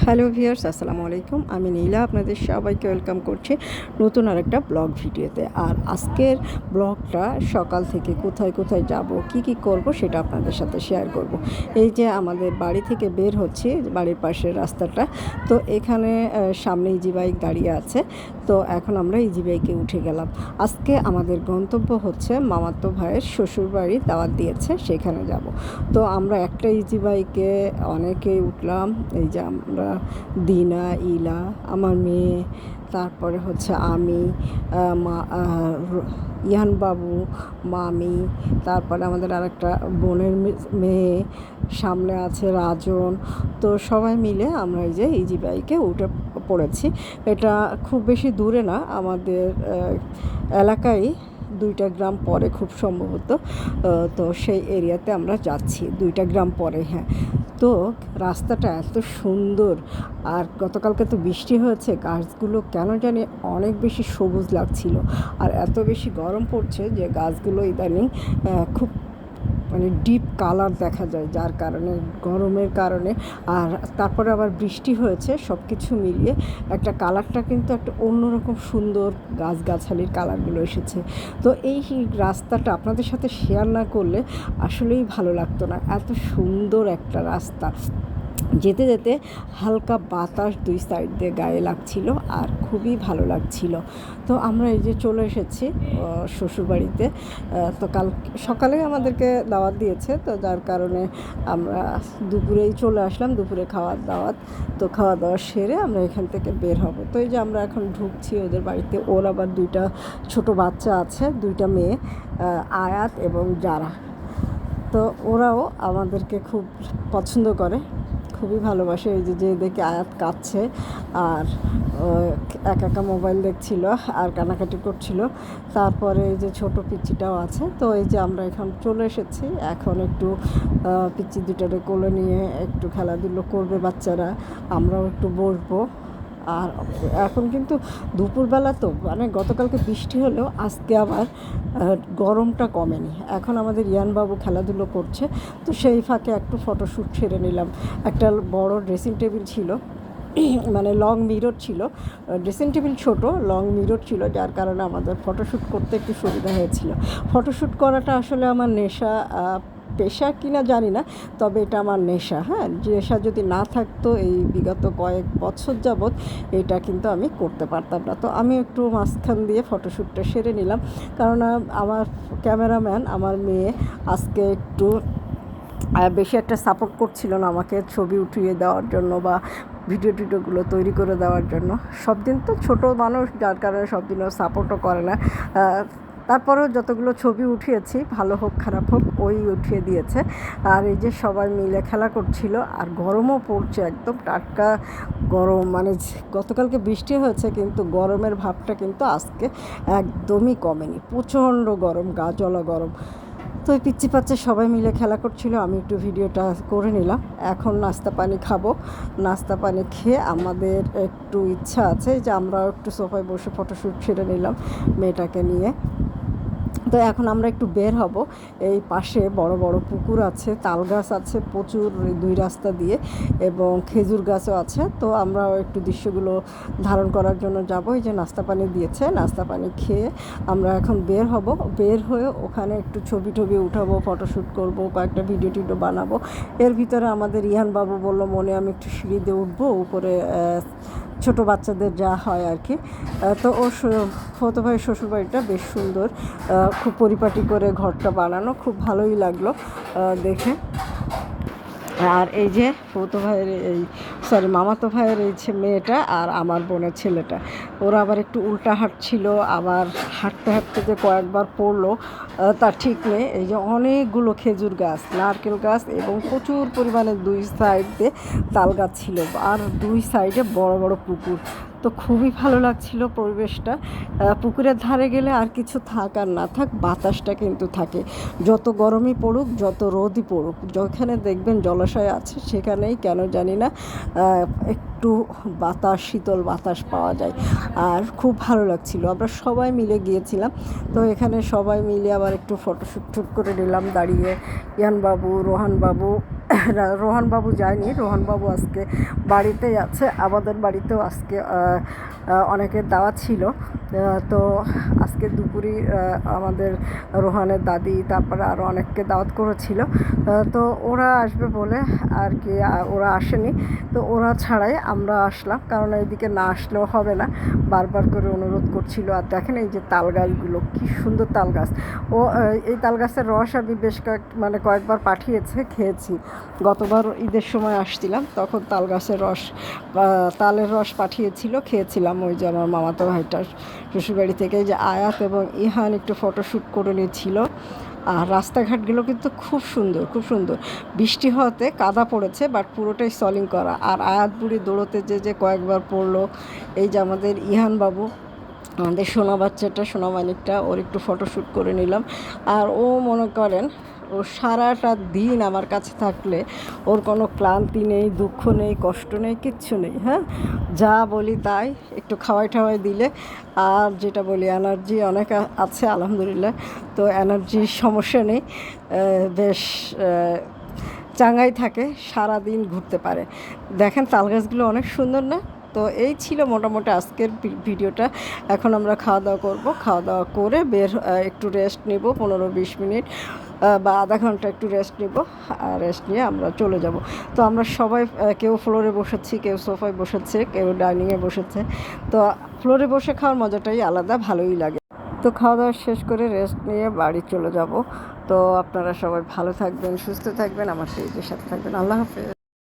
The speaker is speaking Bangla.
হ্যালো ভিউয়ার্স, আসসালামু আলাইকুম। আমি নীলা আপনাদের সবাইকে ওয়েলকাম করছি নতুন আরেকটা ব্লগ ভিডিওতে। আর আজকের ব্লগটা সকাল থেকে কোথায় কোথায় যাব, কি করব সেটা আপনাদের সাথে শেয়ার করব। এই যে আমাদের বাড়ি থেকে বের হচ্ছি, বাড়ির পাশের রাস্তাটা, তো এখানে সামনে ইজি বাইক দাঁড়িয়ে আছে। তো এখন আমরা ইজি বাইকে উঠে গেলাম। আজকে আমাদের গন্তব্য হচ্ছে মামাতো ভাইয়ের শ্বশুরবাড়ি দাওয়াত দিয়েছে, সেখানে যাব। তো আমরা একটা ইজি বাইকে অনেকেই উঠলাম। এই যে আমরা দিনা, ইলা, আমার মেয়ে, তারপরে হচ্ছে আমি, ইহান বাবু, মামি, তারপরে আমাদের আরেকটা বোনের মেয়ে, সামনে আছে রাজন। তো সবাই মিলে আমরা এই যে ইজি বাইকে উঠে পড়েছি। এটা খুব বেশি দূরে না, আমাদের এলাকায় 2টা গ্রাম পরে খুব সম্ভবত। তো সেই এরিয়াতে আমরা যাচ্ছি 2টা গ্রাম পরে। হ্যাঁ, তো রাস্তাটা এত সুন্দর। আর গতকালকে তো বৃষ্টি হয়েছে, গাছগুলো কেন জানি অনেক বেশি সবুজ লাগছিল। আর এত বেশি গরম পড়ছে যে গাছগুলো ইদানিং খুব মানে ডিপ কালার দেখা যায়, যার কারণে গরমের কারণে। আর তারপরে আবার বৃষ্টি হয়েছে, সব কিছু মিলিয়ে একটা কালারটা কিন্তু একটা অন্যরকম সুন্দর গাছগাছালির কালারগুলো এসেছে। তো এই রাস্তাটা আপনাদের সাথে শেয়ার না করলে আসলেই ভালো লাগতো না। এত সুন্দর একটা রাস্তা, যেতে যেতে হালকা বাতাস 2 সাইড দিয়ে গায়ে লাগছিল আর খুবই ভালো লাগছিল। তো আমরা এই যে চলে এসেছি শ্বশুরবাড়িতে। তো কাল সকালে আমাদেরকে দাওয়াত দিয়েছে, তো যার কারণে আমরা দুপুরেই চলে আসলাম, দুপুরে খাওয়ার দাওয়াত। তো খাওয়া দাওয়া সেরে আমরা এখান থেকে বের হব। তো এই যে আমরা এখন ঢুকছি ওদের বাড়িতে। ওর আবার 2টা ছোট বাচ্চা আছে, 2টা মেয়ে, আয়াত এবং যারা। তো ওরাও আমাদেরকে খুব পছন্দ করে, খুবই ভালোবাসে। এই যে দেখে আয়াত কাঁদছে আর একা মোবাইল দেখছিল আর কানাকাটি করছিল। তারপরে এই যে ছোট পিচ্চিটাও আছে। তো এই যে আমরা এখন চলে এসেছি, এখন একটু পিচ্চি দুটারে কোলে নিয়ে একটু খেলাধুলো করবে বাচ্চারা, আমরাও একটু বসবো। আর এখন কিন্তু দুপুরবেলা, তো মানে গতকালকে বৃষ্টি হলেও আজকে আবার গরমটা কমেনি। এখন আমাদের ইয়ানবাবু খেলাধুলো করছে, তো সেই ফাঁকে একটু ফটোশ্যুট সেরে নিলাম। একটা বড় ড্রেসিং টেবিল ছিল, মানে লং মিরর ছিল। ড্রেসিং টেবিল ছোটো, লং মিরর ছিল, যার কারণে আমাদের ফটোশ্যুট করতে একটু সুবিধা হয়েছিল। ফটোশ্যুট করাটা আসলে আমার নেশা, পেশা কিনা জানি না, তবে এটা আমার নেশা। হ্যাঁ, নেশা যদি না থাকতো এই বিগত কয়েক বছর যাবৎ এটা কিন্তু আমি করতে পারতাম না। তো আমি একটু মাঝখান দিয়ে ফটোশ্যুটটা সেরে নিলাম, কারণ আমার ক্যামেরাম্যান, আমার মেয়ে, আজকে একটু বেশি একটা সাপোর্ট করছিল না আমাকে ছবি উঠিয়ে দেওয়ার জন্য বা ভিডিওগুলো তৈরি করে দেওয়ার জন্য। সব দিন তো ছোটো মানুষ, যার কারণে সব দিনও সাপোর্টও করে না। তারপরেও যতগুলো ছবি উঠিয়েছি, ভালো হোক খারাপ হোক, ওই উঠিয়ে দিয়েছে। আর এই যে সবাই মিলে খেলা করছিল, আর গরমও পড়ছে, একদম টাটকা গরম। মানে গতকালকে বৃষ্টি হয়েছে কিন্তু গরমের ভাবটা কিন্তু আজকে একদমই কমেনি, প্রচণ্ড গরম, গা জ্বলা গরম। তো ওই পিচ্চি পাচ্চা সবাই মিলে খেলা করছিল, আমি একটু ভিডিওটা করে নিলাম। এখন নাস্তা পানি খাবো। নাস্তা পানি খেয়ে আমাদের একটু ইচ্ছা আছে যে আমরাও একটু সোফায় বসে ফটোশ্যুট সেরে নিলাম মেয়েটাকে নিয়ে। তো এখন আমরা একটু বের হব। এই পাশে বড় বড় পুকুর আছে, তাল গাছ আছে প্রচুর 2 রাস্তা দিয়ে, এবং খেজুর গাছও আছে। তো আমরাও একটু দৃশ্যগুলো ধারণ করার জন্য যাব। এই যে নাস্তা পানি দিয়েছে, নাস্তা পানি খেয়ে আমরা এখন বের হব। বের হয়ে ওখানে একটু ছবি টবি উঠাবো, ফটোশ্যুট করব, কয়েকটা ভিডিও টিডিও বানাবো। এর ভিতরে আমাদের ইহান বাবু বললো, মনে আমি একটু সিঁড়ি দিয়ে উঠবো উপরে, ছোটো বাচ্চাদের যা হয় আর কি। তো ওর ফতো ভাইয়ের শ্বশুরবাড়িটা বেশ সুন্দর, খুব পরিপাটি করে ঘরটা বানানো, খুব ভালোই লাগলো দেখে। আর এই যে ফতো ভাইয়ের মামাতো ভাইয়ের এই মেয়েটা আর আমার বোনের ছেলেটা, ওরা আবার একটু উল্টা হাঁটছিল, আবার হাঁটতে হাঁটতে যে কয়েকবার পড়লো তার ঠিক নেই। এই যে অনেকগুলো খেজুর গাছ, নারকেল গাছ, এবং প্রচুর পরিমাণে 2 সাইডে তাল গাছ ছিল, আর 2 সাইডে বড় বড় পুকুর। তো খুবই ভালো লাগছিল পরিবেশটা। পুকুরের ধারে গেলে আর কিছু থাক আর না থাক, বাতাসটা কিন্তু থাকে, যত গরমই পড়ুক, যত রোদই পড়ুক। যেখানে দেখবেন জলাশয় আছে সেখানেই কেন জানি না একটু বাতাস, শীতল বাতাস পাওয়া যায়, আর খুব ভালো লাগছিল। আমরা সবাই মিলে গিয়েছিলাম। তো এখানে সবাই মিলে আবার একটু ফটোশ্যুট করে নিলাম দাঁড়িয়ে। ইয়ানবাবু, রোহানবাবু, রোহনবাবু যায়নি, রোহনবাবু আজকে বাড়িতেই আছে। আমাদের বাড়িতেও আজকে অনেকের দাওয়াত ছিল। তো আজকে দুপুরে আমাদের রোহানের দাদি তারপরে আরও অনেককে দাওয়াত করেছিল। তো ওরা আসবে বলে আর কি ওরা আসেনি, তো ওরা ছাড়াই আমরা আসলাম, কারণ এইদিকে না আসলেও হবে না, বারবার করে অনুরোধ করছিল। আর দেখেন এই যে তাল গাছগুলো, কী সুন্দর তাল গাছ। ও এই তাল গাছের রস আমি বেশ কয়েকবার পাঠিয়েছে, খেয়েছি। গতবার ঈদের সময় আসছিলাম, তখন তাল গাছের রস তালের রস পাঠিয়েছিল, খেয়েছিলাম। ওই যে আমার মামাতো ভাইটার শ্বশুরবাড়ি থেকে যে আয়াত এবং ইহান একটু ফটোশ্যুট করে নিয়েছিল। আর রাস্তাঘাটগুলো কিন্তু খুব সুন্দর, খুব সুন্দর। বৃষ্টি হওয়াতে কাদা পড়েছে, বাট পুরোটাই সলিং করা। আর আয়াত বুড়ি দৌড়োতে যে কয়েকবার পড়লো। এই যে আমাদের ইহান বাবু, আমাদের সোনা বাচ্চাটা, সোনা মানিকটা, ওর একটু ফটোশ্যুট করে নিলাম। আর ও মনে করেন ও সারাটা দিন আমার কাছে থাকলে ওর কোনো ক্লান্তি নেই, দুঃখ নেই, কষ্ট নেই, কিচ্ছু নেই। হ্যাঁ, যা বলি তাই, একটু খাওয়াই টাওয়াই দিলে। আর যেটা বলি এনার্জি অনেক আছে আলহামদুলিল্লাহ, তো এনার্জির সমস্যা নেই, বেশ চাঙ্গাই থাকে, সারা দিন ঘুরতে পারে। দেখেন তাল গাছগুলো অনেক সুন্দর না? তো এই ছিল মোটামুটি আজকের ভিডিওটা। এখন আমরা খাওয়া দাওয়া করবো, খাওয়া দাওয়া করে একটু রেস্ট নেব, 15-20 মিনিট বা আধা ঘন্টা একটু রেস্ট নেব। আর রেস্ট নিয়ে আমরা চলে যাব। তো আমরা সবাই কেউ ফ্লোরে বসেছি, কেউ সোফায় বসেছে, কেউ ডাইনিংয়ে বসেছে। তো ফ্লোরে বসে খাওয়ার মজাটাই আলাদা, ভালোই লাগে। তো খাওয়া দাওয়া শেষ করে রেস্ট নিয়ে বাড়ি চলে যাব। তো আপনারা সবাই ভালো থাকবেন, সুস্থ থাকবেন, আমার পেজের সাথে থাকবেন। আল্লাহ হাফেজ।